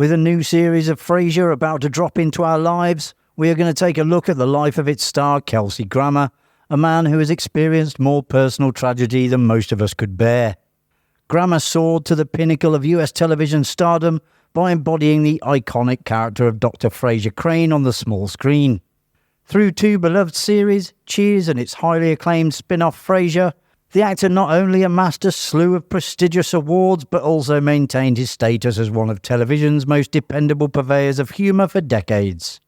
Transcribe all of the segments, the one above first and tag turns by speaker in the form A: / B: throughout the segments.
A: With a new series of Frasier about to drop into our lives, we are going to take a look at the life of its star, Kelsey Grammer, a man who has experienced more personal tragedy than most of us could bear. Grammer soared to the pinnacle of US television stardom by embodying the iconic character of Dr. Frasier Crane on the small screen. Through two beloved series, Cheers and its highly acclaimed spin-off Frasier, the actor not only amassed a slew of prestigious awards, but also maintained his status as one of television's most dependable purveyors of humour for decades.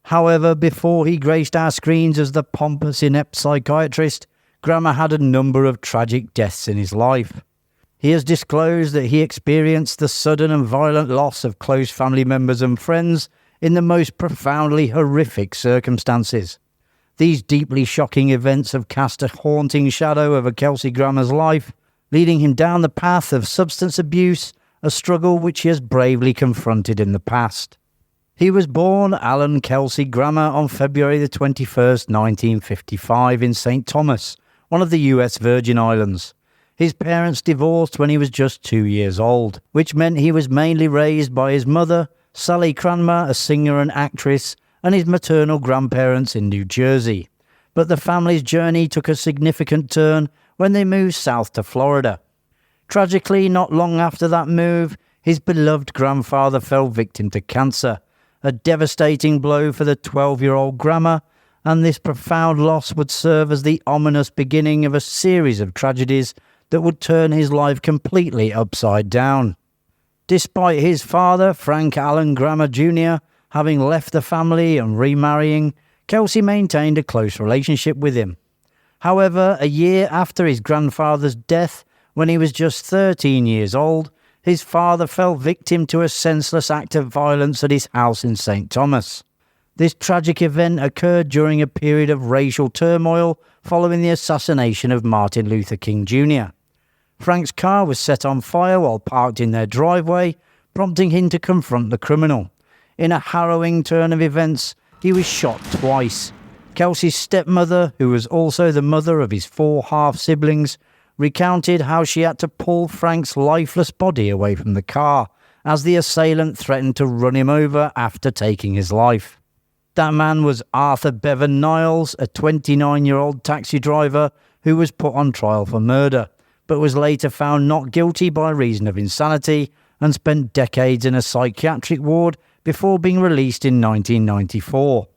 A: However, before he graced our screens as the pompous, inept psychiatrist, Grammer had a number of tragic deaths in his life. He has disclosed that he experienced the sudden and violent loss of close family members and friends in the most profoundly horrific circumstances. These deeply shocking events have cast a haunting shadow over Kelsey Grammer's life, leading him down the path of substance abuse, a struggle which he has bravely confronted in the past. He was born Alan Kelsey Grammer on February the 21st, 1955 in St. Thomas, one of the US Virgin Islands. His parents divorced when he was just 2 years old, which meant he was mainly raised by his mother, Sally Cranmer, a singer and actress, and his maternal grandparents in New Jersey. But the family's journey took a significant turn when they moved south to Florida. Tragically, not long after that move, his beloved grandfather fell victim to cancer, a devastating blow for the 12-year-old Grammer, and this profound loss would serve as the ominous beginning of a series of tragedies that would turn his life completely upside down. Despite his father, Frank Allen Grammer Jr., having left the family and remarrying, Kelsey maintained a close relationship with him. However, a year after his grandfather's death, when he was just 13 years old, his father fell victim to a senseless act of violence at his house in St. Thomas. This tragic event occurred during a period of racial turmoil following the assassination of Martin Luther King Jr. Frank's car was set on fire while parked in their driveway, prompting him to confront the criminal. In a harrowing turn of events, he was shot twice. Kelsey's stepmother, who was also the mother of his 4 half-siblings, recounted how she had to pull Frank's lifeless body away from the car as the assailant threatened to run him over after taking his life. That man was Arthur Bevan Niles, a 29-year-old taxi driver who was put on trial for murder, but was later found not guilty by reason of insanity and spent decades in a psychiatric ward before being released in 1994.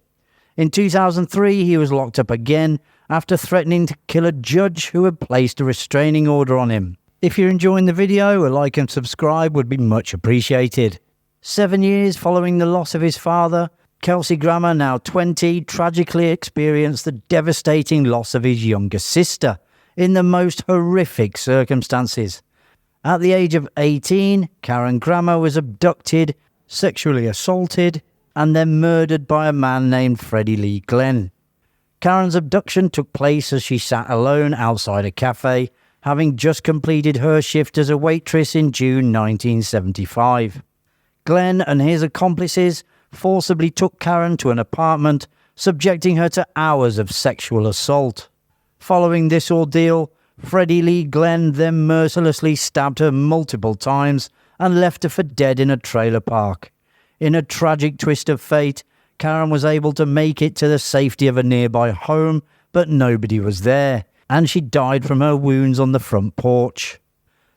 A: In 2003, he was locked up again after threatening to kill a judge who had placed a restraining order on him. If you're enjoying the video, a like and subscribe would be much appreciated. 7 years following the loss of his father, Kelsey Grammer, now 20, tragically experienced the devastating loss of his younger sister in the most horrific circumstances. At the age of 18, Karen Grammer was abducted, sexually assaulted, and then murdered by a man named Freddie Lee Glenn. Karen's abduction took place as she sat alone outside a cafe, having just completed her shift as a waitress in June 1975. Glenn and his accomplices forcibly took Karen to an apartment, subjecting her to hours of sexual assault. Following this ordeal, Freddie Lee Glenn then mercilessly stabbed her multiple times and left her for dead in a trailer park. In a tragic twist of fate, Karen was able to make it to the safety of a nearby home, but nobody was there, and she died from her wounds on the front porch.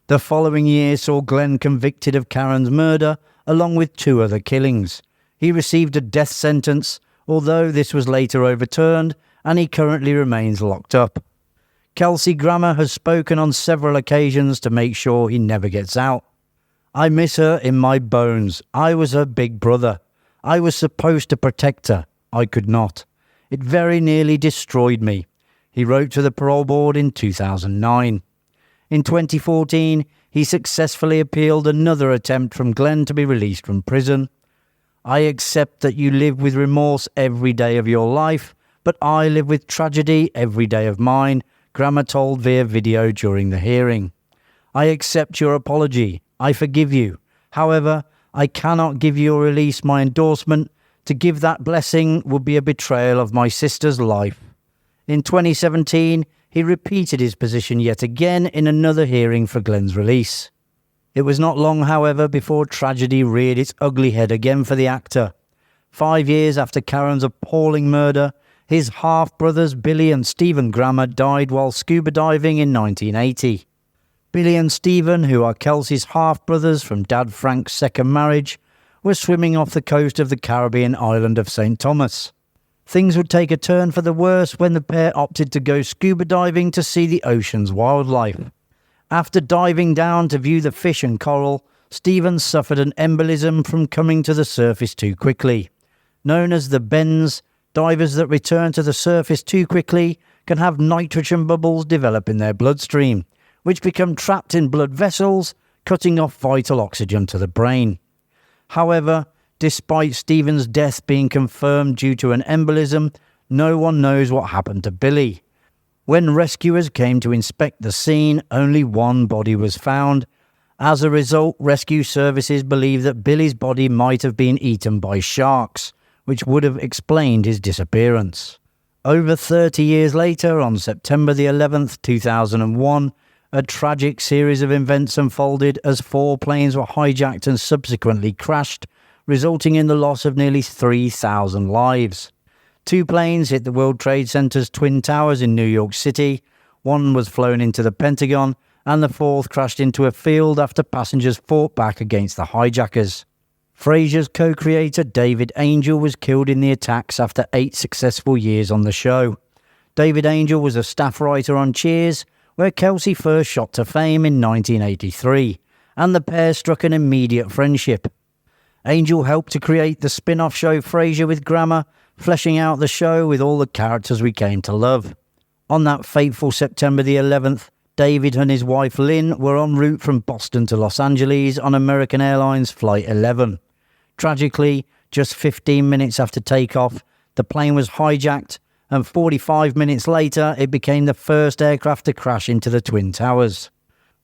A: The following year saw Glenn convicted of Karen's murder, along with 2 other killings. He received a death sentence, although this was later overturned, and he currently remains locked up. Kelsey Grammer has spoken on several occasions to make sure he never gets out. "I miss her in my bones. I was her big brother. I was supposed to protect her. I could not. It very nearly destroyed me," he wrote to the parole board in 2009. In 2014, he successfully appealed another attempt from Glenn to be released from prison. "I accept that you live with remorse every day of your life, but I live with tragedy every day of mine," Grammer told via video during the hearing. "I accept your apology. I forgive you. However, I cannot give you or release my endorsement. To give that blessing would be a betrayal of my sister's life." In 2017, he repeated his position yet again in another hearing for Glenn's release. It was not long, however, before tragedy reared its ugly head again for the actor. 5 years after Karen's appalling murder, his half-brothers Billy and Stephen Grammer died while scuba diving in 1980. Billy and Stephen, who are Kelsey's half-brothers from Dad Frank's second marriage, were swimming off the coast of the Caribbean island of St. Thomas. Things would take a turn for the worse when the pair opted to go scuba diving to see the ocean's wildlife. After diving down to view the fish and coral, Stephen suffered an embolism from coming to the surface too quickly. Known as the bends, divers that return to the surface too quickly can have nitrogen bubbles develop in their bloodstream, which become trapped in blood vessels, cutting off vital oxygen to the brain. However, despite Stephen's death being confirmed due to an embolism, no one knows what happened to Billy. When rescuers came to inspect the scene, only one body was found. As a result, rescue services believe that Billy's body might have been eaten by sharks, which would have explained his disappearance. Over 30 years later, on September the 11th, 2001, a tragic series of events unfolded as 4 planes were hijacked and subsequently crashed, resulting in the loss of nearly 3,000 lives. 2 planes hit the World Trade Center's Twin Towers in New York City, 1 was flown into the Pentagon, and the 4th crashed into a field after passengers fought back against the hijackers. Frasier's co-creator David Angel was killed in the attacks after 8 successful years on the show. David Angel was a staff writer on Cheers, where Kelsey first shot to fame in 1983, and the pair struck an immediate friendship. Angel helped to create the spin-off show Frasier with Grammer, fleshing out the show with all the characters we came to love. On that fateful September the 11th, David and his wife Lynn were en route from Boston to Los Angeles on American Airlines Flight 11. Tragically, just 15 minutes after takeoff, the plane was hijacked, and 45 minutes later, it became the first aircraft to crash into the Twin Towers.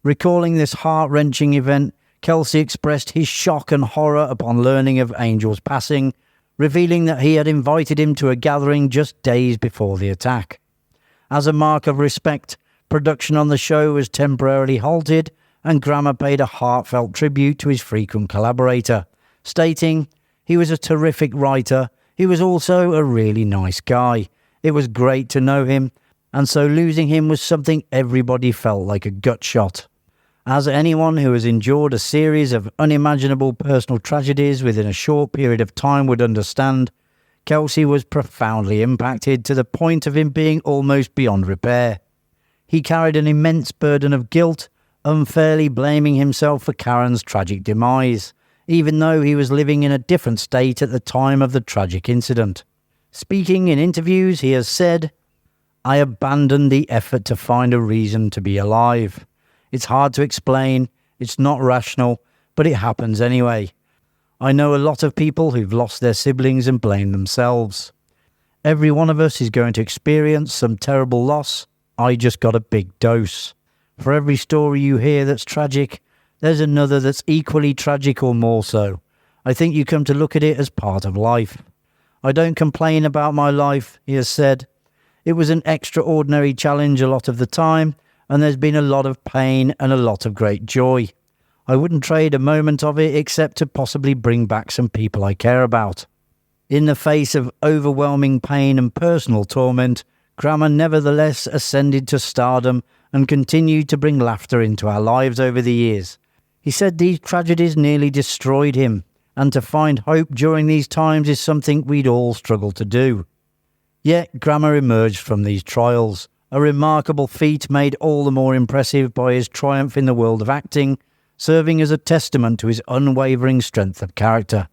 A: Recalling this heart-wrenching event, Kelsey expressed his shock and horror upon learning of Angel's passing, revealing that he had invited him to a gathering just days before the attack. As a mark of respect, production on the show was temporarily halted, and Grammer paid a heartfelt tribute to his frequent collaborator, stating, "He was a terrific writer, he was also a really nice guy. It was great to know him, and so losing him was something everybody felt like a gut shot." As anyone who has endured a series of unimaginable personal tragedies within a short period of time would understand, Kelsey was profoundly impacted to the point of him being almost beyond repair. He carried an immense burden of guilt, unfairly blaming himself for Karen's tragic demise, even though he was living in a different state at the time of the tragic incident. Speaking in interviews, he has said, "I abandoned the effort to find a reason to be alive. It's hard to explain, it's not rational, but it happens anyway. I know a lot of people who've lost their siblings and blame themselves. Every one of us is going to experience some terrible loss. I just got a big dose. For every story you hear that's tragic, there's another that's equally tragic or more so. I think you come to look at it as part of life. I don't complain about my life," he has said. "It was an extraordinary challenge a lot of the time, and there's been a lot of pain and a lot of great joy. I wouldn't trade a moment of it except to possibly bring back some people I care about." In the face of overwhelming pain and personal torment, Grammer nevertheless ascended to stardom and continued to bring laughter into our lives over the years. He said these tragedies nearly destroyed him, and to find hope during these times is something we'd all struggle to do. Yet Grammer emerged from these trials, a remarkable feat made all the more impressive by his triumph in the world of acting, serving as a testament to his unwavering strength of character.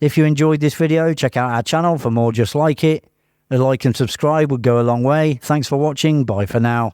A: If you enjoyed this video, check out our channel for more just like it. A like and subscribe would go a long way. Thanks for watching. Bye for now.